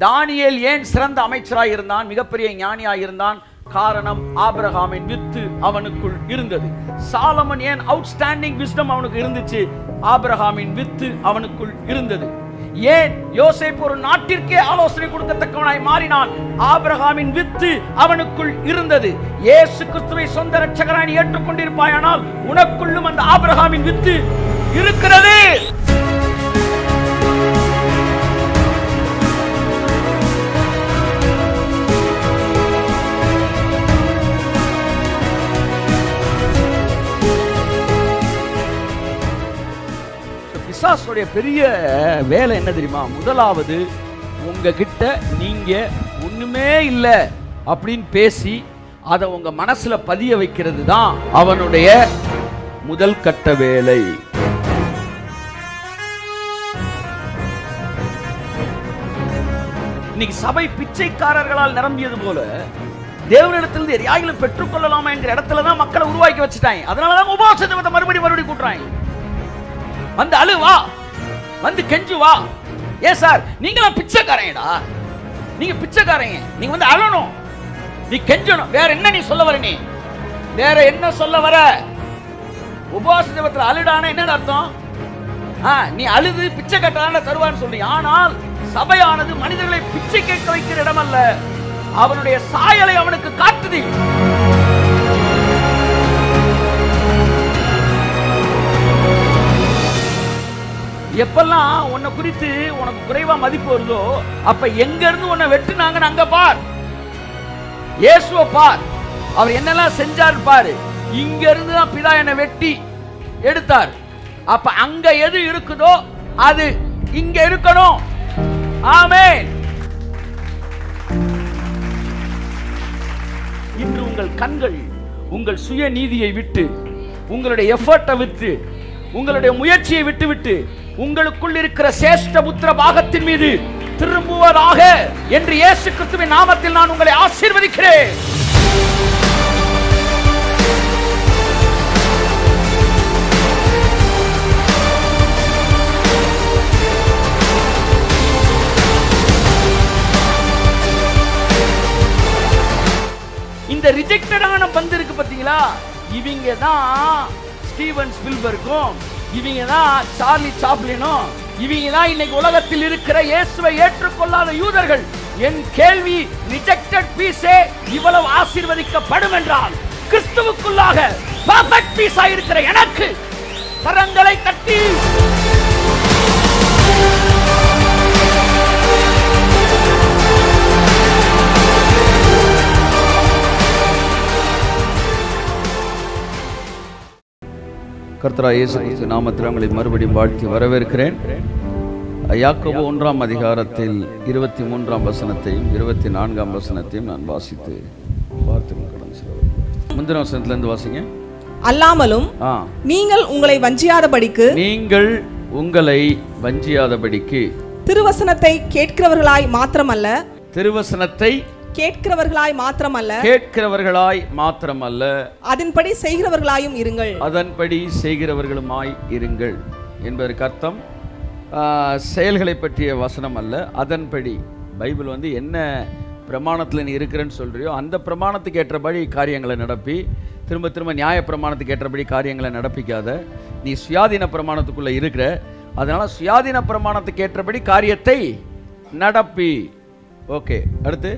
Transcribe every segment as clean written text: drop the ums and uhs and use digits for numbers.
தானியேல் ஏன் சிறந்த அமைச்சராய் இருந்தான், மிகப்பெரிய ஞானியாய் இருந்தான்? காரணம், ஆபிரகாமின் வித்து அவனுக்குள் இருந்தது. சாலமன் ஏன் அவுட்ஸ்டாண்டிங் விஸ்டம் அவனுக்கு இருந்துச்சு? ஆபிரகாமின் வித்து அவனுக்குள் இருந்தது. ஏன் யோசேப்பு ஒரு நாட்டிற்கே ஆலோசனை கொடுக்கத்தக்கவனாய் மாறினான்? ஆபிரகாமின் வித்து அவனுக்குள் இருந்தது. இயேசு கிறிஸ்துவை சொந்த இரட்சகராய் ஏற்றுக்கொண்டிருப்பாயானால் உனக்குள்ளும் அந்த ஆபிரகாமின் வித்து இருக்கிறது. பிசாசுடைய பெரிய வேலை என்ன தெரியுமா? முதலாவது, உங்ககிட்ட நீங்க ஒண்ணுமே இல்லை அப்படின்னு பேசி அதை உங்க மனசுல பதிய வைக்கிறது தான் அவனுடைய முதல் கட்ட வேலை. இன்னைக்கு சபை பிச்சைக்காரர்களால் நிரம்பியது போல தேவனிடத்திலிருந்து எதையாயிலும் பெற்றுக்கொள்ளலாமா என்கிற இடத்துல தான் மக்களை உருவாக்கி வச்சுட்டாங்க. அதனாலதான் உபவாச ஜெபத்தை மறுபடி கூட்டுறாங்க. வந்து அழுவா, வந்து கெஞ்சு வா. ஏன் சார், நீங்களாம் பிச்சைக்காரங்கடா, நீங்க பிச்சைக்காரங்க, நீங்க வந்து அழணும், நீ கெஞ்சணும். வேற என்ன நீ சொல்ல வர? நீ வேற என்ன சொல்ல வர? உபவாச ஜெபத்துல அழுடான என்ன அர்த்தம்? நீ அழுது பிச்சை கட்டான தருவான்னு சொல்லி. ஆனால் சபையானது மனிதர்களை பிச்சை கேட்க வைக்கிற இடம் அல்ல, அவனுடைய சாயலை அவனுக்கு காட்டுது. எப்பெல்லாம் உன்னை குறித்து உனக்கு குறைவா மதிப்பு வருதோ அப்ப எங்க இருந்து உன்னை வெட்டுனாங்கன்னு அங்க பார். இயேசுவை பார், அவர் என்னெல்லாம் செஞ்சார் பாரு. இங்க இருந்து தான் பிதா என்னை வெட்டி எடுத்தார். அப்ப அங்க எது இருக்குதோ அது இங்க இருக்கணும். ஆமென். இன்று உங்கள் கண்கள் உங்கள் சுய நீதியை விட்டு, உங்களுடைய எஃபர்ட்டை விட்டு, உங்களுடைய முயற்சியை விட்டு உங்களுக்குள் இருக்கிற சேஷ்ட புத்திர பாகத்தின் மீது திரும்புவதாக என்று இயேசு கிறிஸ்துவின் நாமத்தில் நான் உங்களை ஆசீர்வதிக்கிறேன். இந்த ரிஜெக்டடான பந்து இருக்கு பாத்தீங்களா? இவங்க தான் ஸ்டீவன் ஸ்பில்பர்க்கும், இவங்க தான் சார்லி சாப்ளினும், இவங்க தான் இன்னைக்கு உலகத்தில் இருக்கிற இயேசுவை ஏற்றுக்கொள்ளாத யூதர்கள். என் கேள்வி, ரிஜெக்டட் பீஸே இவ்வளவு ஆசீர்வதிக்கப்படும் என்றால் கிறிஸ்துவுக்குள்ளாக பெர்ஃபெக்ட் பீஸா இருக்கிற எனக்கு கரங்களை தட்டி கர்த்தராகிய இயேசு கிறிஸ்து நாமத்தில் உங்களை மறுபடியும் வாழ்த்தி வரவேற்கிறேன். யாக்கோபு 1ஆம் அதிகாரத்தில் 23ஆம் வசனத்தையும் 24ஆம் வசனத்தையும் நான் வாசித்து பார்த்து கடந்து செல்கிறேன். முந்தின வசனத்திலிருந்து வாசிங்க. அல்லாமலும் நீங்கள் உங்களை வஞ்சியாதபடிக்கு திருவசனத்தை கேட்கிறவர்களாய் மாத்திரமல்ல அதன்படி செய்கிறவர்களாய் இருங்கள் என்பதற்கு அர்த்தம் செயல்களை பற்றிய வசனம் அல்ல, அதன்படி. பைபிள் வந்து என்ன பிரமாணத்தில் நீ இருக்கிறன்னு சொல்றியோ அந்த பிரமாணத்துக்கு ஏற்றபடி காரியங்களை நடப்பி, திரும்ப நியாய பிரமாணத்துக்கு ஏற்றபடி காரியங்களை நடப்பிக்காத. நீ சுயாதீன பிரமாணத்துக்குள்ள இருக்கிற, அதனால சுயாதீன பிரமாணத்துக்கு ஏற்றபடி காரியத்தை நடப்பி. ஓகே, அடுத்து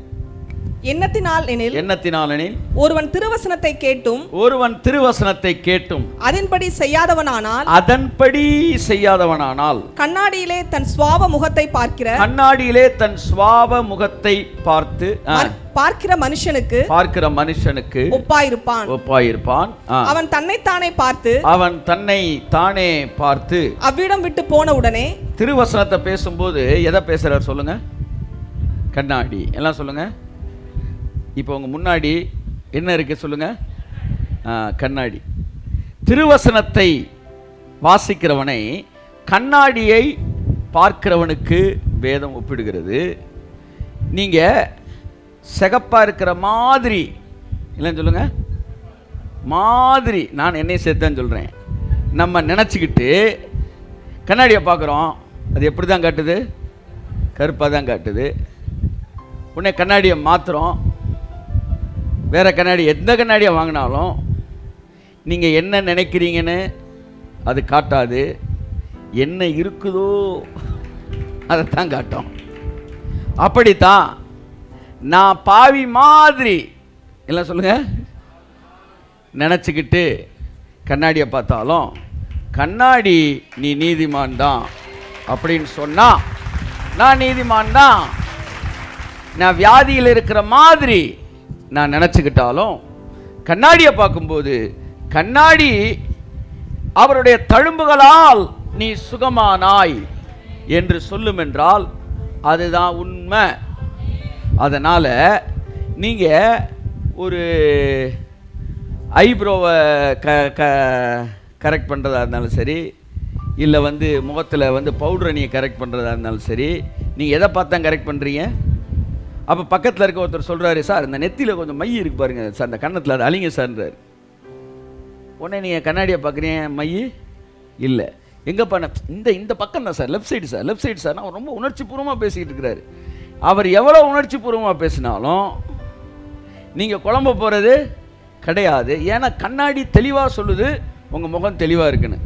எண்ணத்தினால் எனில் ஒருவன் திருவசனத்தை கேட்டும் அதன்படி செய்யாதவனானால் கண்ணாடியிலே தன் சுவாவ முகத்தை பார்க்கிற மனுஷனுக்கு ஒப்பாயிருப்பான். அவன் தன்னைத்தானே பார்த்து அவ்விடம் விட்டு போன உடனே. திருவசனத்தை பேசும்போது எதை பேசுறார் சொல்லுங்க? கண்ணாடி. எல்லாம் சொல்லுங்க. இப்போ உங்க முன்னாடி என்ன இருக்கு சொல்லுங்க? கண்ணாடி. திருவசனத்தை வாசிக்கிறவனை கண்ணாடியை பார்க்கிறவனுக்கு வேதம் ஒப்பிடுகிறது. நீங்க சிகப்பா இருக்கிற மாதிரி இல்லைன்னு சொல்லுங்க, மாதிரி. நான் என்னை சேர்த்தேன்னு சொல்றேன். நம்ம நினச்சிக்கிட்டு கண்ணாடியை பார்க்குறோம், அது எப்படி தான் காட்டுது? கருப்பாக தான் காட்டுது. உடனே கண்ணாடியை மாற்றுறோம். வேறு கண்ணாடி, எந்த கண்ணாடியை வாங்கினாலும் நீங்கள் என்ன நினைக்கிறீங்கன்னு அது காட்டாது, என்ன இருக்குதோ அதைத்தான் காட்டும். அப்படித்தான் நான் பாவி மாதிரி எல்லாம் சொல்லுங்க நினச்சிக்கிட்டு கண்ணாடியை பார்த்தாலும், கண்ணாடி நீ நீதிமான் தான் அப்படின்னு சொன்னா நான் நீதிமான் தான். நான் வியாதியில் இருக்கிற மாதிரி நான் நினச்சிக்கிட்டாலும், கண்ணாடியை பார்க்கும்போது கண்ணாடி அவருடைய தழும்புகளால் நீ சுகமானாய் என்று சொல்லும் என்றால் அதுதான் உண்மை. அதனால் நீங்கள் ஒரு ஐப்ரோவை கரெக்ட் பண்ணுறதா இருந்தாலும் சரி, இல்லை முகத்தில் பவுடரை நீங்கள் கரெக்ட் பண்ணுறதா இருந்தாலும் சரி, நீங்கள் எதை பார்த்தா கரெக்ட் பண்ணுறீங்க? அப்போ பக்கத்தில் இருக்க ஒருத்தர் சொல்கிறாரு, சார் இந்த நெத்தியில் கொஞ்சம் மை இருக்கு பாருங்க சார், அந்த கன்னத்தில் அது அழிங்க சார்ன்றார். உடனே நீங்கள் கண்ணாடியை பார்க்குறீங்க, மை இல்லை. எங்கே பண்ண இந்த பக்கம் தான் sir, left side sir, left side sir. அவர் ரொம்ப உணர்ச்சி பூர்வமாக பேசிக்கிட்டு இருக்கிறாரு. அவர் எவ்வளோ உணர்ச்சி பூர்வமாக பேசினாலும் நீங்கள் குழம்ப போகிறது கிடையாது. ஏன்னா கண்ணாடி தெளிவாக சொல்லுது உங்கள் முகம் தெளிவாக இருக்குன்னு.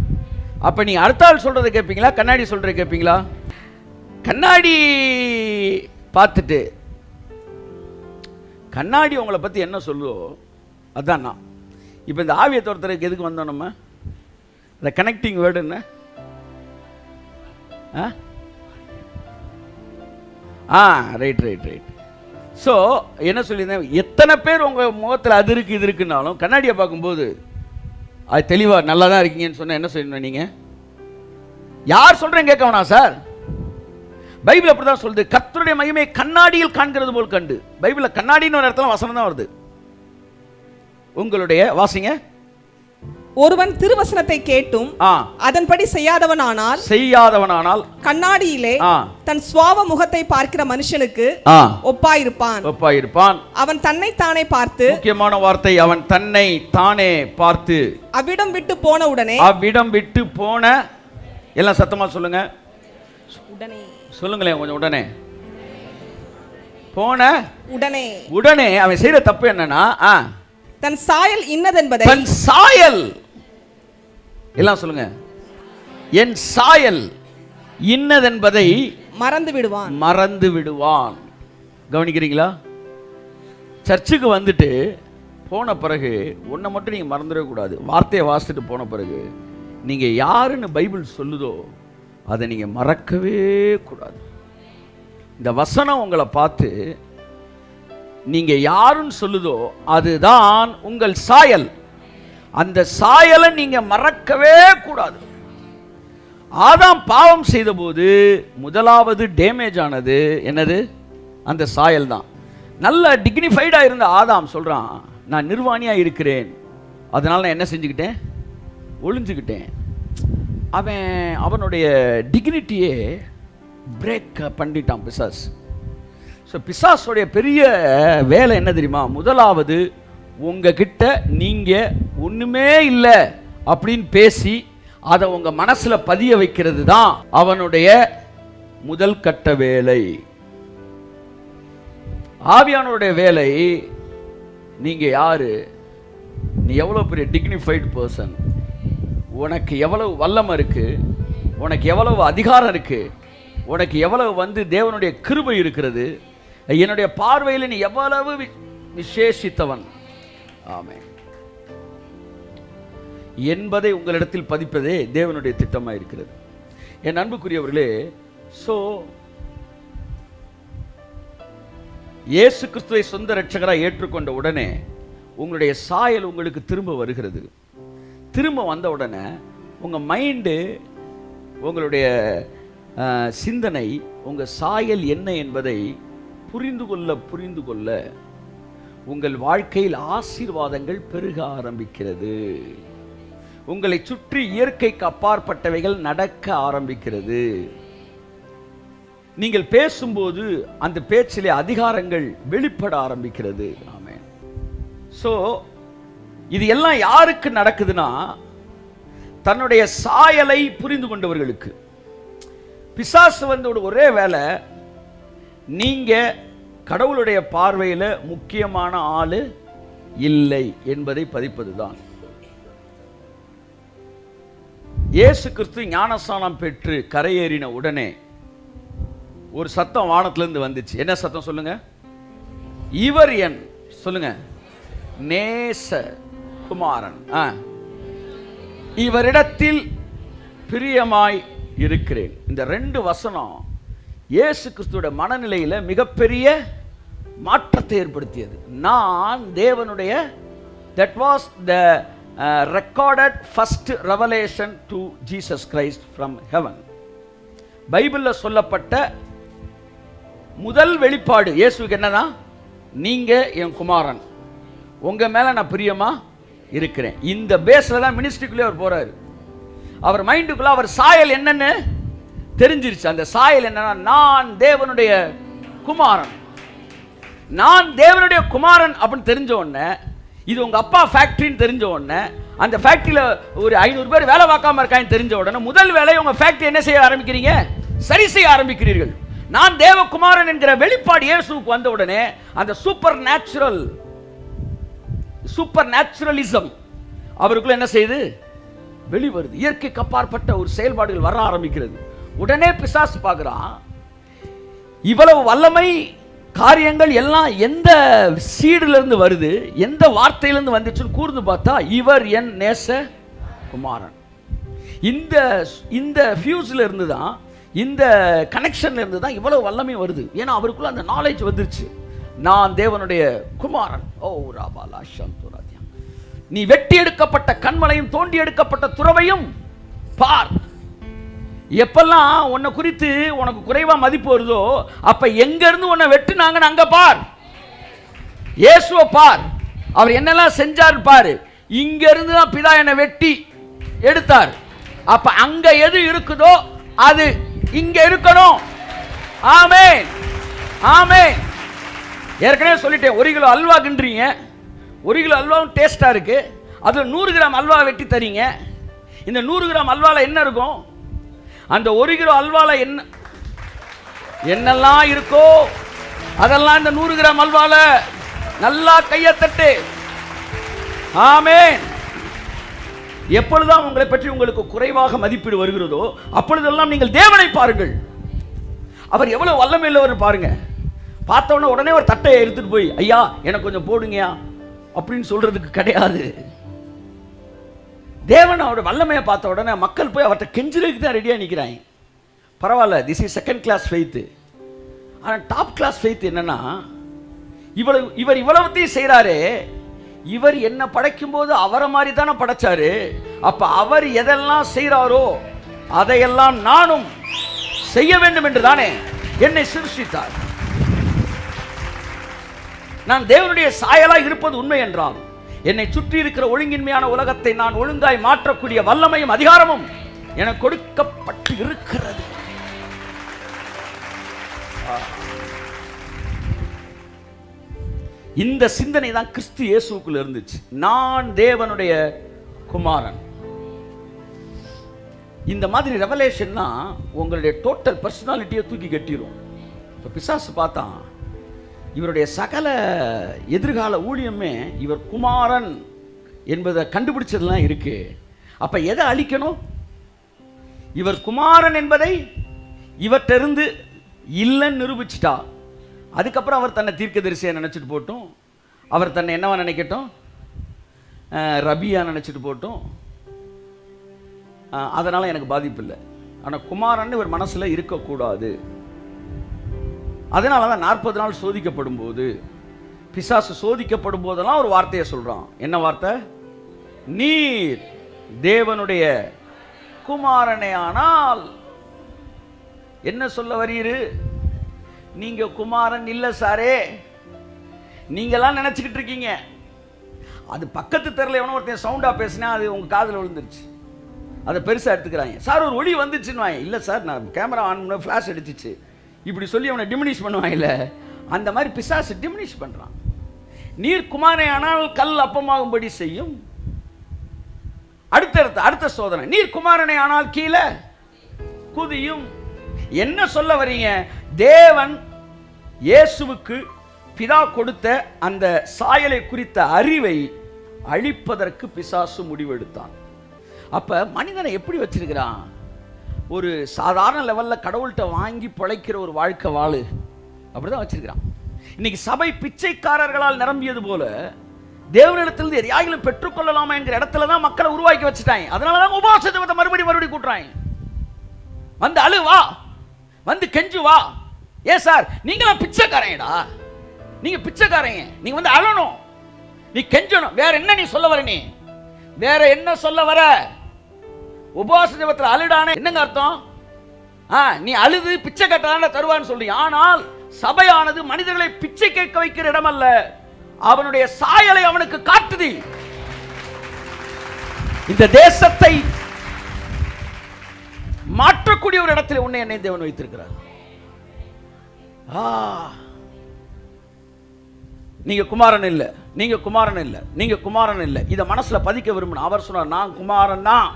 அப்போ நீங்கள் அடுத்த ஆள் சொல்கிறத கேட்பீங்களா, கண்ணாடி சொல்கிறத கேட்பீங்களா? கண்ணாடி பார்த்துட்டு கண்ணாடி உங்களை பற்றி என்ன சொல்லுதோ அதுதான் நான். இப்போ இந்த ஆவியை துரத்துறதுக்கு எதுக்கு வந்தோம் நம்ம? இந்த கனெக்டிங் வேர்டு என்ன? Right right right. ஸோ என்ன சொல்லியிருந்தேன், எத்தனை பேர் உங்கள் முகத்தில் அது இருக்குது இது இருக்குன்னாலும் கண்ணாடியை பார்க்கும்போது அது தெளிவாக நல்லா தான் இருக்கீங்கன்னு சொன்னால் என்ன சொல்லணும்? நீங்கள் யார் சொல்கிறேன் கேட்க வேணாம் சார். பைபிள் அப்படி தான் சொல்லுது, கர்த்தருடைய மகிமை கண்ணாடியில் காண்கிறது போல் கண்டு. பைபிளில் கண்ணாடின்னு ஒரு இடத்துல வசனம் தான் வருது. உங்களுடைய வாசிங்க. ஒருவன் திருவசனத்தை கேட்டும் அதன்படி செய்யாதவனானால் கண்ணாடியிலே தன் சுவாவ முகத்தை பார்க்கிற மனுஷனுக்கு ஒப்பாயிருப்பான். அவன் தன்னை தானே பார்த்து, முக்கியமான வார்த்தை, அவன் தன்னை தானே பார்த்து அவ்விடம் விட்டு போன எல்லாம் சத்தமா சொல்லுங்க, உடனே சொல்லுங்களேன் கொஞ்சம், உடனே போன உடனே அவன் செய்யற தப்பு என்னன்னா, தன் சாயல் இன்னதென்பதை, தன் சாயல் எல்லாம் சொல்லுங்க, என் சாயல் இன்னதென்பதை மறந்து விடுவான். கவனிக்கிறீங்களா? சர்ச்சுக்கு வந்துட்டு போன பிறகு ஒன்றை மட்டும் நீங்கள் மறந்துடவே கூடாது. வார்த்தையை வாசித்துட்டு போன பிறகு நீங்கள் யாருன்னு பைபிள் சொல்லுதோ அதை நீங்கள் மறக்கவே கூடாது. இந்த வசனம் உங்களை பார்த்து நீங்கள் யாருன்னு சொல்லுதோ அதுதான் உங்கள் சாயல். அந்த சாயலை நீங்கள் மறக்கவே கூடாது. ஆதாம் பாவம் செய்த போது முதலாவது டேமேஜ் ஆனது என்னது? அந்த சாயல் தான். நல்ல டிக்னிஃபைடாக இருந்த ஆதாம் சொல்கிறான், நான் நிர்வாணியாக இருக்கிறேன், அதனால் நான் என்ன செஞ்சுக்கிட்டேன்? ஒளிஞ்சுக்கிட்டேன். அவனுடைய டிக்னிட்டியே பிரேக் பண்ணிட்டான் பிசாஸ். ஸோ பிசாஸோடைய பெரிய வேலை என்ன தெரியுமா? முதலாவது உங்ககிட்ட நீங்கள் ஒன்றுமே இல்லை அப்படின்னு பேசி அதை உங்கள் மனசில் பதிய வைக்கிறது தான் அவனுடைய முதல் கட்ட வேலை. ஆவியானவருடைய வேலை, நீங்கள் யாரு, நீ எவ்வளோ பெரிய டிக்னிஃபைடு பர்சன், உனக்கு எவ்வளவு வல்லமை இருக்கு, உனக்கு எவ்வளவு அதிகாரம் இருக்கு, உனக்கு எவ்வளவு தேவனுடைய கிருபை இருக்கிறது, என்னுடைய பார்வையில் நீ எவ்வளவு விசேஷித்தவன் ஆமென் என்பதை உங்களிடத்தில் பதிப்பதே தேவனுடைய திட்டமாக இருக்கிறது. என் அன்புக்குரியவர்களே, ஸோ இயேசு கிறிஸ்துவை சொந்த இரட்சகராக ஏற்றுக்கொண்ட உடனே உங்களுடைய சாயல் உங்களுக்கு திரும்ப வருகிறது. திரும்ப வந்த உடனே உங்கள் மைண்டு, உங்களுடைய சிந்தனை, உங்கள் சாயல் என்ன என்பதை புரிந்து கொள்ள உங்கள் வாழ்க்கையில் ஆசீர்வாதங்கள் பெருக ஆரம்பிக்கிறது. உங்களை சுற்றி இயற்கைக்கு அப்பாற்பட்டவைகள் நடக்க ஆரம்பிக்கிறது. நீங்கள் பேசும்போது அந்த பேச்சிலே அதிகாரங்கள் வெளிப்பட ஆரம்பிக்கிறது. ஆமென். ஸோ இது எல்லாம் யாருக்கு நடக்குதுன்னா, தன்னுடைய சாயலை புரிந்து கொண்டவர்களுக்கு. பிசாசு ஒரே வேலை, நீங்க கடவுளுடைய பார்வையில முக்கியமான ஆளு இல்லை என்பதை பதிப்பதுதான். இயேசு கிறிஸ்து ஞானஸ்நானம் பெற்று கரையேறின உடனே ஒரு சத்தம் வானத்திலிருந்து வந்துச்சு. என்ன சத்தம் சொல்லுங்க? இவர் என் சொல்லுங்க நேச குமாரன், இவரிடத்தில் பிரியமாய் இருக்கிறேன். இந்த 2 வசனம் இயேசு கிறிஸ்துவோட மனநிலையில மிகப்பெரிய மாற்றத்தை ஏற்படுத்தியது. நான் தேவனுடைய, that was the recorded first revelation to Jesus Christ from heaven. பைபிள்ல சொல்லப்பட்ட முதல் வெளிப்பாடு இயேசுவுக்கு என்னன்னா, நீங்க என் குமாரன், உங்க மேல நான் பிரியமா இருக்கிறேன். இந்த பேஸ்ல தான் மினிஸ்ட்ரிக்குள்ளே அவர் போறாரு. அவர் மைண்டுக்குள்ள அவர் சாயல் என்னன்னு தெரிஞ்சிருச்சு. அந்த சாயல் என்னன்னா, நான் தேவனுடைய குமாரன். நான் தேவனுடைய குமாரன் அப்படின்னு தெரிஞ்ச உடனே, இது உங்க அப்பா ஃபேக்டரின்னு தெரிஞ்ச உடனே, அந்த ஃபேக்டரியில ஒரு 500 பேர் வேலை பார்க்காம இருக்கான்னு தெரிஞ்ச உடனே, முதல் வேலையை உங்க ஃபேக்டரி என்ன செய்ய ஆரம்பிக்கிறீங்க? சரி செய்ய ஆரம்பிக்கிறீர்கள். நான் தேவகுமாரன் என்கிற வெளிப்பாடு இயேசுவுக்கு வந்த உடனே அந்த சூப்பர் நேச்சுரலிசம் அவருக்குள்ள என்ன செய்யுது? வெளிவருது. இயற்கைக்கு அப்பாற்பட்ட ஒரு செயல்பாடுகள் வர ஆரம்பிக்கிறது. உடனே பிசாசு பார்க்கிறான், இவ்வளவு வல்லமை காரியங்கள் எல்லாம் எந்த சீடுல இருந்து வருது, எந்த வார்த்தையிலிருந்து வந்துச்சுன்னு கூர்ந்து பார்த்தா, இவர் என் நேச குமாரன். இந்த ஃபியூஸ்ல இருந்து தான், இந்த கனெக்ஷன்ல இருந்து தான் இவ்வளவு வல்லமை வருது. ஏன்னா அவருக்குள்ள அந்த நாலேஜ் வந்துருச்சு. நான் தேவனுடைய குமாரன். ஓ ராபாலா சந்துராத்யா, நீ வெட்டி எடுக்கப்பட்ட கண்மலையும் தோண்டி எடுக்கப்பட்ட துறவையும் பார். எப்பெல்லாம் உன்னை குறித்து உனக்கு குறைவா மதிப்பு வருதோ, அப்ப எங்க இருந்து உன்னை வெட்டுனாங்கன்னு அங்க பார். இயேசுவை பார், அவர் என்னெல்லாம் செஞ்சார் பாரு. இங்க இருந்து தான் பிதா என்னை வெட்டி எடுத்தார். அப்ப அங்க எது இருக்குதோ அது இங்க இருக்கணும். ஆமென், ஆமென். ஏற்கனவே சொல்லிட்டேன், 1 கிலோ அல்வா கிண்டுறீங்க, 1 கிலோ அல்வாவும் டேஸ்டா இருக்கு. அதுல 100 கிராம் அல்வா வெட்டி தரீங்க. இந்த 100 கிராம் அல்வால என்ன இருக்கும்? அந்த 1 கிலோ அல்வால என்னெல்லாம் இருக்கோ அதெல்லாம் இந்த 100 கிராம் அல்வால. நல்லா கையை தட்டு. ஆமென். எப்பொழுதுதான் உங்களை பற்றி உங்களுக்கு குறைவாக மதிப்பீடு வருகிறதோ அப்பொழுதெல்லாம் நீங்கள் தேவனை பாருங்கள். அவர் எவ்வளவு வல்லமையுள்ளவர் பாருங்க. பார்த்தவொடனே உடனே ஒரு தட்டையை எடுத்துட்டு போய், ஐயா எனக்கு கொஞ்சம் போடுங்கயா அப்படின்னு சொல்றதுக்கு கிடையாது. தேவன் அவருடைய வல்லமையை பார்த்த உடனே மக்கள் போய் அவர்கிட்ட கெஞ்சுறதுக்கு தான் ரெடியாக நிற்கிறாங்க. பரவாயில்ல, this is second class faith. ஆனால் டாப் கிளாஸ் ஃபெய்த் என்னன்னா, இவர் இவ்வளவுத்தையும் செய்கிறாரே, இவர் என்ன படைக்கும் போது அவரை மாதிரி தானே படைச்சாரு. அப்ப அவர் எதெல்லாம் செய்கிறாரோ அதையெல்லாம் நானும் செய்ய வேண்டும் என்று தானே என்னை சிருஷ்டித்தார். நான் தேவனுடைய சாயலாய் இருப்பது உண்மை என்றால், என்னை சுற்றி இருக்கிற ஒழுங்கின்மையான உலகத்தை நான் ஒழுங்காய் மாற்றக்கூடிய வல்லமையும் அதிகாரமும் எனக்கு கொடுக்கப்பட்டு இருக்கிறது. இந்த சிந்தனை தான் கிறிஸ்து இயேசுக்குள்ள இருந்துச்சு. நான் தேவனுடைய குமாரன். இந்த மாதிரி ரெவலேஷன்னா உங்களுடைய டோட்டல் பர்சனாலிட்டியை தூக்கி கட்டிடும். இப்போ பிசாசு பார்த்தான், இவருடைய சகல எதிர்கால ஊழியமே இவர் குமாரன் என்பதை கண்டுபிடிச்சதெல்லாம் இருக்கு. அப்ப எதை அழிக்கணும்? இவர் குமாரன் என்பதை இவற்றிருந்து இல்லைன்னு நிரூபிச்சிட்டா, அதுக்கப்புறம் அவர் தன்னை தீர்க்கதரிசியா நினைச்சிட்டு போட்டும், அவர் தன்னை என்னவா நினைக்கட்டும், ரபியா நினைச்சிட்டு போட்டும், அதனால எனக்கு பாதிப்பு இல்லை. ஆனால் குமாரன் இவர் மனசுல இருக்கக்கூடாது. அதனால தான் 40 நாள் சோதிக்கப்படும் போது, பிசாசு சோதிக்கப்படும் போதெல்லாம் ஒரு வார்த்தையை சொல்றான். என்ன வார்த்தை? நீர் தேவனுடைய குமாரனே ஆனால். என்ன சொல்ல வரீரு? நீங்க குமாரன் இல்ல சாரே, நீங்கெல்லாம் நினைச்சுக்கிட்டு இருக்கீங்க. அது பக்கத்து தெருல எவனோ ஒருத்தன் சவுண்டா பேசினா அது உங்க காதுல விழுந்துருச்சு, அதை பெருசா எடுத்துக்கிறாங்க. சார் ஒரு ஒளி வந்துச்சுன்னு வாங்க, இல்ல சார் நான் கேமரா ஆன் பண்ண ஃபிளாஷ் அடிச்சிச்சு, இப்படி சொல்லி அவனை டிமினிஷ் பண்ணுவாங்கல்ல, அந்த மாதிரி பிசாசு டிமினிஷ் பண்றான். நீர் குமாரனே ஆனால் கல் அப்பமாகும்படி செய்யும். அடுத்த சோதனை, நீர் குமாரனே ஆனால் கீழே குதியும். என்ன சொல்ல வரீங்க? தேவன் இயேசுவுக்கு பிதா கொடுத்த அந்த சாயலை குறித்த அறிவை அழிப்பதற்கு பிசாசு முடிவெடுத்தான். அப்ப மனிதனை எப்படி வச்சிருக்கிறான்? ஒரு சாதாரண லெவல்ல கடவுள்கிட்ட வாங்கி பிழைக்கிற ஒரு வாழ்க்கை வாழு அப்படிதான் வச்சிருக்கிறான். இன்னைக்கு சபை பிச்சைக்காரர்களால் நிரம்பியது போல தேவனிடத்திலிருந்து எதையாகிலும் பெற்றுக்கொள்ளலாமா என்கிற இடத்துல தான் மக்களை உருவாக்கி வச்சுட்டாங்க. அதனாலதான் உபவாச ஜெபத்தை மறுபடி கூட்டுறாங்க. வந்து அழு வா, வந்து கெஞ்சு வா. ஏன் சார் நீங்களாம் பிச்சைக்காரங்கடா, நீங்க பிச்சைக்காரங்க, நீங்க வந்து அழணும், நீ கெஞ்சணும். வேற என்ன நீ சொல்ல வர? நீ வேற என்ன சொல்ல வர? உபவாச ஜெபத்தில் அழுடானே என்னங்க அர்த்தம்? நீ அழுது பிச்சை கட்டான தருவான்னு சொல்றீங்க. ஆனால் சபையானது மனிதர்களை பிச்சை கேட்க வைக்கிற இடம் அல்ல, அவனுடைய சாயலை அவனுக்கு காட்டுது. இந்த தேசத்தை மாற்றக்கூடிய ஒரு இடத்தில் உன்னை என்னை தேவன் வைத்திருக்கிறார். நீங்க குமாரன் இல்ல, நீங்க குமாரன் இல்ல, நீங்க குமாரன் இல்ல, இத மனசுல பதிக்க விரும்பின அவர் சொன்னார், நான் குமாரன் தான்.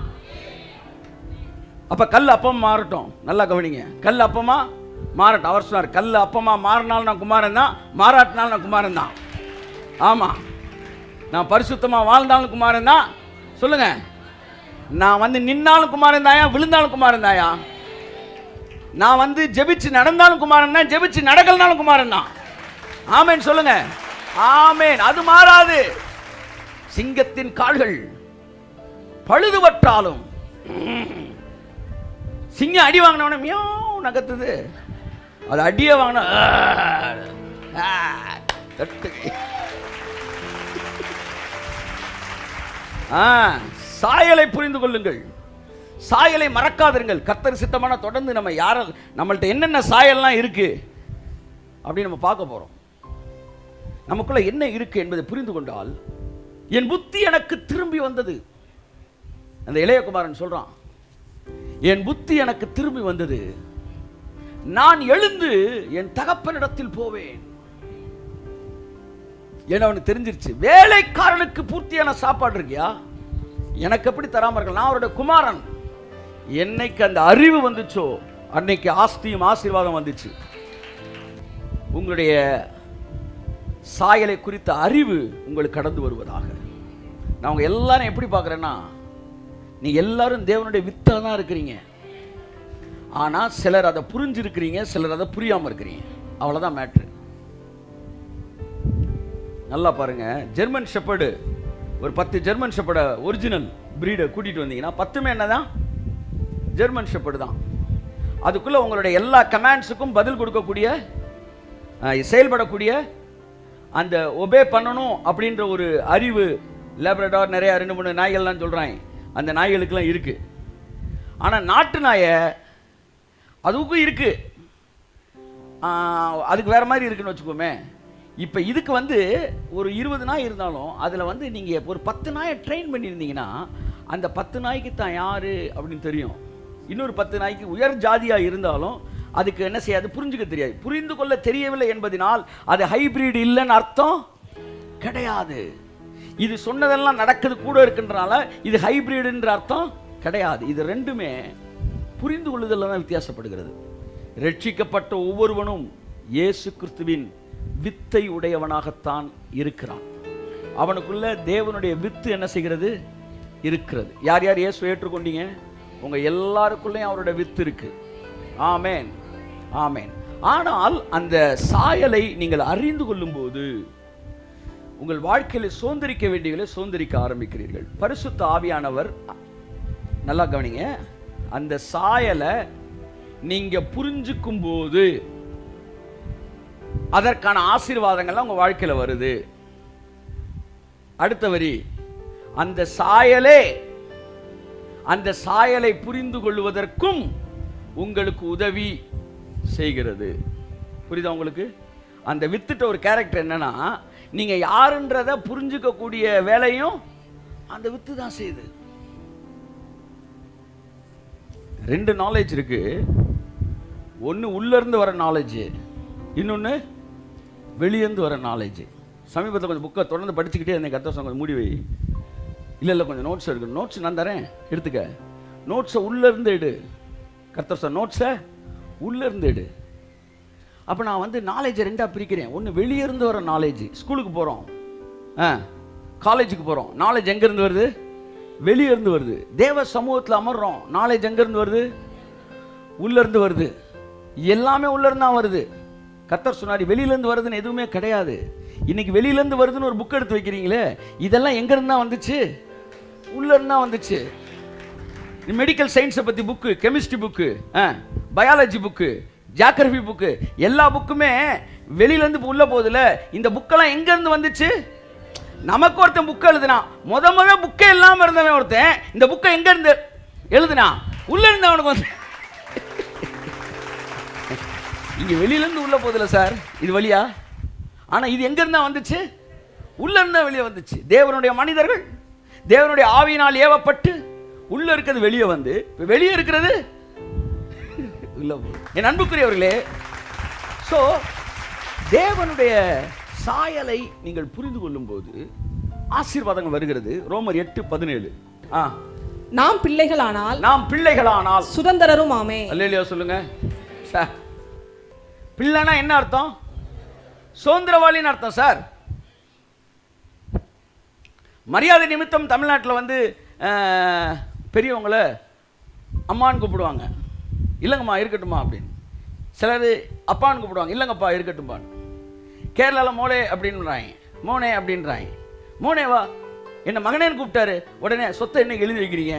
அப்ப கல் அப்பமா மாறட்டும். நல்லா கவனிங்க, கல் அப்பமா மாறட்டும். அவர் சொன்னார், கல் அப்பமா மாறினாலும் நான் குமாரன் தான், மாறாட்டினாலும் நான் குமாரன் தான். ஆமா, நான் பரிசுத்தமா வாழ்ந்தாலும் குமாரன் தான். சொல்லுங்க, நான் வந்து நின்னாலும் குமாரன் தாயா, விழுந்தாலும் குமாரன் தாயா. நான் வந்து ஜெபிச்சு நடந்தாலும் குமாரன் தான், ஜெபிச்சு நடக்கலனாலும் குமாரன் தான். ஆமேன் சொல்லுங்க. ஆமேன். அது மாறாது. சிங்கத்தின் கால்கள் பழுதுபட்டாலும், சிங்கம் அடி வாங்கினவன மியாவ் நகத்துது, அது அடிய வாங்கின சாயலை புரிந்து கொள்ளுங்கள், சாயலை மறக்காதிருங்கள். கர்த்தர் சித்தமான தொடர்ந்து நம்ம யார நம்மள்ட்ட என்னென்ன சாயல்லாம் இருக்கு அப்படின்னு நம்ம பார்க்க போறோம். நமக்குள்ள என்ன இருக்கு என்பதை புரிந்து கொண்டால், என் புத்தி எனக்கு திரும்பி வந்தது. அந்த இளையகுமாரன் சொல்றான், என் புத்தி எனக்கு திரும்பி வந்தது, நான் எழுந்து என் தகப்பனிடத்தில் போவேன். ஏன்னா அவனுக்கு தெரிஞ்சிருச்சு, வேலைக்காரனுக்கு பூர்த்தியான சாப்பாடு இருக்கியா, எனக்கு எப்படி தராம இருக்க? நான் அவருடைய குமாரன். என்னைக்கு அந்த அறிவு வந்துச்சோ அன்னைக்கு ஆஸ்தியும் ஆசீர்வாதம் வந்துச்சு. உங்களுடைய சாயலை குறித்த அறிவு உங்களுக்கு கடந்து வருவதாக. நான் உங்க எல்லாரும் எப்படி பார்க்குறேன்னா, நீ எல்லாரும் தேவனுடைய வித்தா தான் இருக்கிறீங்க. ஆனால் சிலர் அதை புரிஞ்சிருக்கிறீங்க, சிலர் அதை புரியாமல் இருக்கிறீங்க. அவ்வளோதான் மேட்ரு. நல்லா பாருங்க, ஜெர்மன் ஷெப்பர்டு ஒரு 10 ஜெர்மன் ஷெப்பர்டை ஒரிஜினல் பிரீடை கூட்டிகிட்டு வந்தீங்கன்னா 10மே என்னதான்? ஜெர்மன் ஷெப்பர்டு தான். அதுக்குள்ளே உங்களுடைய எல்லா கமாண்ட்ஸுக்கும் பதில் கொடுக்கக்கூடிய, செயல்படக்கூடிய, அந்த ஒபே பண்ணணும் அப்படின்ற ஒரு அறிவு லேப்ரடார் நிறைய 2-3 நாய்கள்லாம் சொல்கிறாங்க, அந்த நாய்களுக்கெல்லாம் இருக்குது. ஆனால் நாட்டு நாயை அதுக்கும் இருக்குது, அதுக்கு வேறு மாதிரி இருக்குன்னு வச்சுக்கோமே. இப்போ இதுக்கு வந்து ஒரு 20 நாய் இருந்தாலும் அதில் வந்து நீங்கள் ஒரு 10 நாயை ட்ரெயின் பண்ணியிருந்தீங்கன்னா அந்த 10 நாய்க்கு தான் யார் அப்படின்னு தெரியும். இன்னொரு 10 நாய்க்கு உயர் ஜாதியாக இருந்தாலும் அதுக்கு என்ன செய்யாது, புரிஞ்சுக்க தெரியாது. புரிந்து கொள்ள தெரியவில்லை என்பதனால் அது ஹைபிரிட் இல்லைன்னு அர்த்தம் கிடையாது. இது சொன்னதெல்லாம் நடக்குது கூட இருக்குன்றனால இது ஹைபிரிட்ன்ற அர்த்தம் கிடையாது. இது ரெண்டுமே புரிந்து கொள்ளுதல் தான் வித்தியாசப்படுகிறது. ரட்சிக்கப்பட்ட ஒவ்வொருவனும் இயேசு கிறிஸ்துவின் வித்தை உடையவனாகத்தான் இருக்கிறான். அவனுக்குள்ள தேவனுடைய வித்து என்ன செய்கிறது? இருக்கிறது. யார் யார் இயேசு ஏற்றுக்கொண்டீங்க? உங்க எல்லாருக்குள்ளேயும் அவருடைய வித்து இருக்கு. ஆமேன், ஆமேன். ஆனால் அந்த சாயலை நீங்கள் அறிந்து கொள்ளும் போது உங்கள் வாழ்க்கையில் சுதந்திரிக்க வேண்டியவர்களை சுதந்திரிக்க ஆரம்பிக்கிறீர்கள். பரிசுத்த ஆவியானவர், நல்லா கவனிங்க, அந்த சாயலை நீங்க புரிஞ்சுக்கும் போது அதற்கான ஆசீர்வாதங்கள்லாம் உங்க வாழ்க்கையில் வருது. அடுத்த வரி, அந்த சாயலை புரிந்து கொள்வதற்கும் உங்களுக்கு உதவி செய்கிறது. புரியுதா உங்களுக்கு? அந்த வித்துட்ட ஒரு கேரக்டர் என்னன்னா, நீங்க யாருன்றத புரிஞ்சுக்க கூடிய வேலையும் அந்த வித்து தான் செய்யுது. 2 நாலேஜ் இருக்கு. ஒன்று உள்ள இருந்து வர நாலேஜ், இன்னொன்று வெளியேந்து வர நாலேஜ். சமீபத்தில் கொஞ்சம் புக்கை தொடர்ந்து படிச்சுக்கிட்டே இருந்தேன். கர்த்தர் சொன்னாங்க, மூடி வை. இல்லை கொஞ்சம் நோட்ஸ் இருக்கு. நோட்ஸ் நான் தரேன், எடுத்துக்க. நோட்ஸை உள்ளே இருந்து எடு. கர்த்தர் சொன்ன நோட்ஸை உள்ளே இருந்து எடு. அப்போ நான் வந்து நாலேஜை ரெண்டாக பிரிக்கிறேன். ஒன்று வெளியே இருந்து வர நாலேஜ், ஸ்கூலுக்கு போகிறோம், காலேஜுக்கு போகிறோம், நாலேஜ் எங்கேருந்து வருது? வெளியே இருந்து வருது. தேவ சமூகத்தில் அமர்றோம், நாலேஜ் எங்கேருந்து வருது? உள்ளேருந்து வருது. எல்லாமே உள்ளேருந்து தான் வருது. கர்த்தர் சொன்னார் வெளியிலேருந்து வருதுன்னு எதுவுமே கிடையாது. இன்னைக்கு வெளியிலேருந்து வருதுன்னு ஒரு புக் எடுத்து வைக்கிறீங்களே, இதெல்லாம் எங்கேருந்து தான் வந்துச்சு? உள்ளேருந்து தான் வந்துச்சு. மெடிக்கல் சயின்ஸை பற்றி book, chemistry book, biology book, geography book, எல்லா புக்குமே வெளியிலேருந்து உள்ளே போகுதுல. இந்த புக்கெல்லாம் எங்கேருந்து வந்துச்சு? நமக்கு ஒருத்தன் புக்கை எழுதுனா, முத புக்கே இல்லாமல் இருந்தவன் ஒருத்தன் இந்த புக்கை எங்கேருந்து எழுதுனா? உள்ளே இருந்து அவனுக்கு வந்து இங்கே வெளியிலேருந்து உள்ளே போகுதுல சார், இது வழியா? ஆனால் இது எங்கேருந்தா வந்துச்சு? உள்ளே இருந்தா வெளியே வந்துச்சு. தேவனுடைய மனிதர்கள் தேவனுடைய ஆவியினால் ஏவப்பட்டு உள்ளே இருக்கிறது வெளியே வந்து, இப்போ வெளியே இருக்கிறது உள்ள போகுது. என் அன்புக்குரியவர்களே, ஸோ தேவனுடைய சாயலை நீங்கள் புரிந்து கொள்ளும் போது ஆசீர்வாதங்கள் வருகிறது. ரோமர் 8:17. நாம் பிள்ளைகளானால் சுதந்திரரும் ஆமே. அல்லேலூயா சொல்லுங்க. பிள்ளைனா என்ன அர்த்தம்? சுதந்திரவாளின்னு அர்த்தம் சார். மரியாதை நிமித்தம் தமிழ்நாட்டில் வந்து பெரியவங்களை அம்மான்னு கூப்பிடுவாங்க, இல்லைங்கம்மா இருக்கட்டுமா அப்படின்னு. சிலர் அப்பான்னு கூப்பிடுவாங்க, இல்லைங்கப்பா இருக்கட்டும்பான்னு. கேரளாவில் மோனே அப்படின்றாங்க, மோனே அப்படின்றாங்க. மோனேவா, என்ன மகனேன்னு கூப்பிட்டாரு, உடனே சொத்தை என்ன எழுதி வைக்கிறீங்க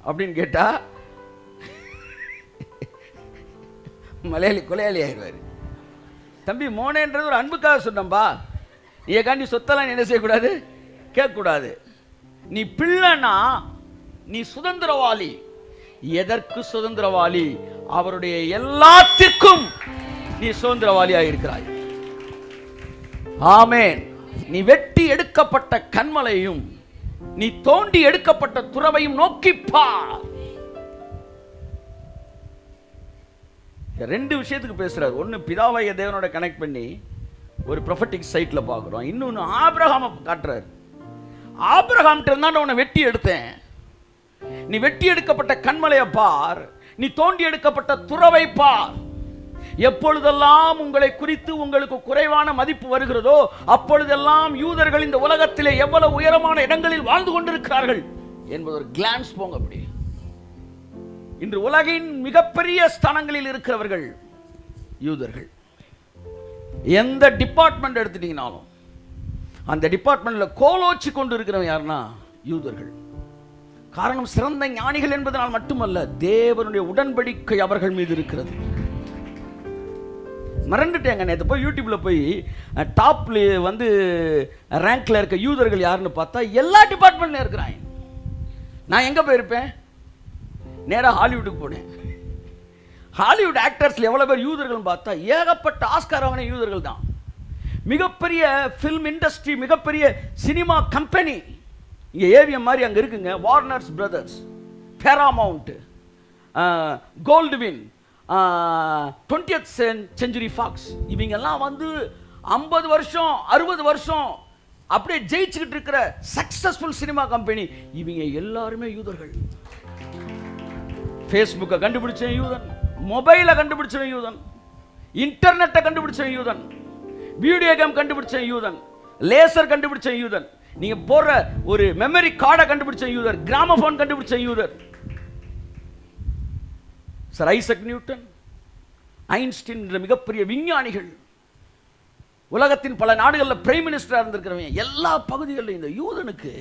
அப்படின்னு கேட்டா மலையாளி கொலையாளி ஆயிடுவார். தம்பி மோனேன்றது ஒரு அன்புக்காக சொன்னம்பா, நீக்காண்டி சொத்தெல்லாம் நீ என்ன செய்யக்கூடாது, கேட்கக்கூடாது. நீ பிள்ளைனா நீ சுதந்திரவாளி. எதற்கு சுதந்திரவாளி? அவருடைய எல்லாத்திற்கும் நீ சுதந்திரவாளியாக இருக்கிறாய். ஆமென். நீ வெட்டி எடுக்கப்பட்ட கன்மலையும் நீ தோண்டி எடுக்கப்பட்ட துறவையும் நோக்கி பார். ரெண்டு விஷயத்துக்கு பேசுறாரு. ஒன்னு பிதாவாகிய தேவனோட கனெக்ட் பண்ணி ஒரு ப்ரொஃபட்டிக் சைட்ல பார்க்குறோம். இன்னொன்று ஆபிரகாமை காட்டுறாரு. ஆபிரகாம்கிட்ட இருந்தா உன்னை வெட்டி எடுத்தேன், நீ வெட்டி எடுக்கப்பட்ட கன்மலையை பார், நீ தோண்டி எடுக்கப்பட்ட துறவை பார். எப்பொழுதெல்லாம் உங்களை குறித்து உங்களுக்கு குறைவான மதிப்பு வருகிறதோ அப்பொழுதெல்லாம் யூதர்கள் இந்த உலகத்திலே எவ்வளவு உயரமான இடங்களில் வாழ்ந்து கொண்டிருக்கிறார்கள் என்பது ஒரு கிளான்ஸ் போங்க. அப்படி இன்று உலகின் மிகப்பெரிய ஸ்தானங்களில் இருக்கிறவர்கள் யூதர்கள். எந்த டிபார்ட்மெண்ட் எடுத்துட்டீங்கனாலும் அந்த டிபார்ட்மெண்ட்ல கோலோச்சி கொண்டு இருக்கிறவங்க யாருன்னா யூதர்கள். காரணம் சிறந்த ஞானிகள் என்பதனால் மட்டுமல்ல, தேவனுடைய உடன்படிக்கை அவர்கள் மீது இருக்கிறது. மறந்துட்டேங்க. நேற்று போய் யூடியூப்ல போய் டாப்ல வந்து ரேங்க்ல இருக்க யூதர்கள் யாருன்னு பார்த்தா எல்லா டிபார்ட்மெண்ட்ல இருக்கிறாங்க. நான் எங்க போயிருப்பேன்? நேராக ஹாலிவுட்டுக்கு போனேன். ஹாலிவுட் ஆக்டர்ஸ்ல எவ்வளவு பேர் யூதர்கள் பார்த்தா ஏகப்பட்ட ஆஸ்கார் வாங்கின யூதர்கள் தான். மிகப்பெரிய ஃபில்ம் இண்டஸ்ட்ரி, மிகப்பெரிய சினிமா கம்பெனி இங்கே ஏவிஎம் மாதிரி அங்கே இருக்குங்க. Warners Brothers, Paramount, Goldwyn, 20th century Fox, இவங்கெல்லாம் வந்து 50 வருஷம் 60 வருஷம் அப்படியே ஜெயிச்சுக்கிட்டு இருக்கிற சக்சஸ்ஃபுல் சினிமா கம்பெனி. இவங்க எல்லாருமே யூதர்கள். ஃபேஸ்புக்கை கண்டுபிடிச்ச யூதன், மொபைலை கண்டுபிடிச்ச யூதன், இன்டர்நெட்டை கண்டுபிடிச்ச யூதன், வீடியோ கேம் கண்டுபிடிச்ச யூதன், லேசர் கண்டுபிடிச்ச யூதன், நீங்க போற ஒரு மெமரி கார்டை கண்டுபிடிச்ச யூதர், கிராமபோன் கண்டுபிடிச்ச யூதர். சர் ஐசக் நியூட்டன், ஐன்ஸ்டீன் என்ற மிகப்பெரிய விஞ்ஞானிகள், உலகத்தின் பல நாடுகளில் பிரைம் மினிஸ்டராக இருந்திருக்கிறவங்க, எல்லா பகுதிகளிலும் இந்த யூதனுக்கு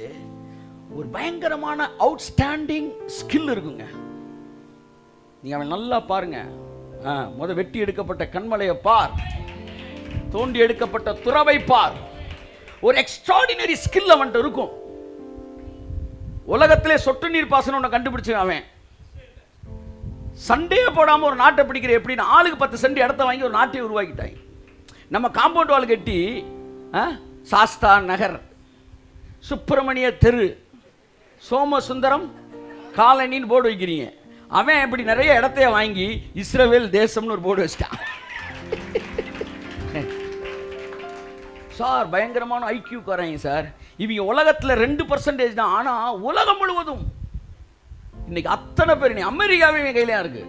ஒரு பயங்கரமான அவுட்ஸ்டாண்டிங் ஸ்கில் இருக்குங்க. நீங்க அவன் நல்லா பாருங்க. முத வெட்டி எடுக்கப்பட்ட கண்மலையை பார், தோண்டி எடுக்கப்பட்ட துறவை பார். ஒரு எக்ஸ்ட்ராடினரி ஸ்கில் அவன்கிட்ட இருக்கும். உலகத்திலே சொட்டு நீர் பாசனம் ஒன்று கண்டுபிடிச்சு அவன் சண்டையே போடாமல் ஒரு நாட்டை பிடிக்கிற எப்படின்னு ஆளுக்கு 10 சென்ட் இடத்த வாங்கி ஒரு நாட்டை உருவாக்கிட்டாங்க. நம்ம காம்பவுண்ட் வால் கட்டி சாஸ்தா நகர், சுப்பிரமணிய தெரு, சோமசுந்தரம் காலனின்னு போர்டு வைக்கிறீங்க. அவன் இப்படி நிறைய இடத்தைய வாங்கி இஸ்ரவேல் தேசம்னு ஒரு போர்டு வச்சிட்டான். சார் பயங்கரமான ஐக்கியூ காரங்க சார். இவங்க உலகத்தில் 2% தான். ஆனால் உலகம் முழுவதும் இன்னைக்கு அத்தனை பேர், நீ அமெரிக்காவே கையில இருக்கு.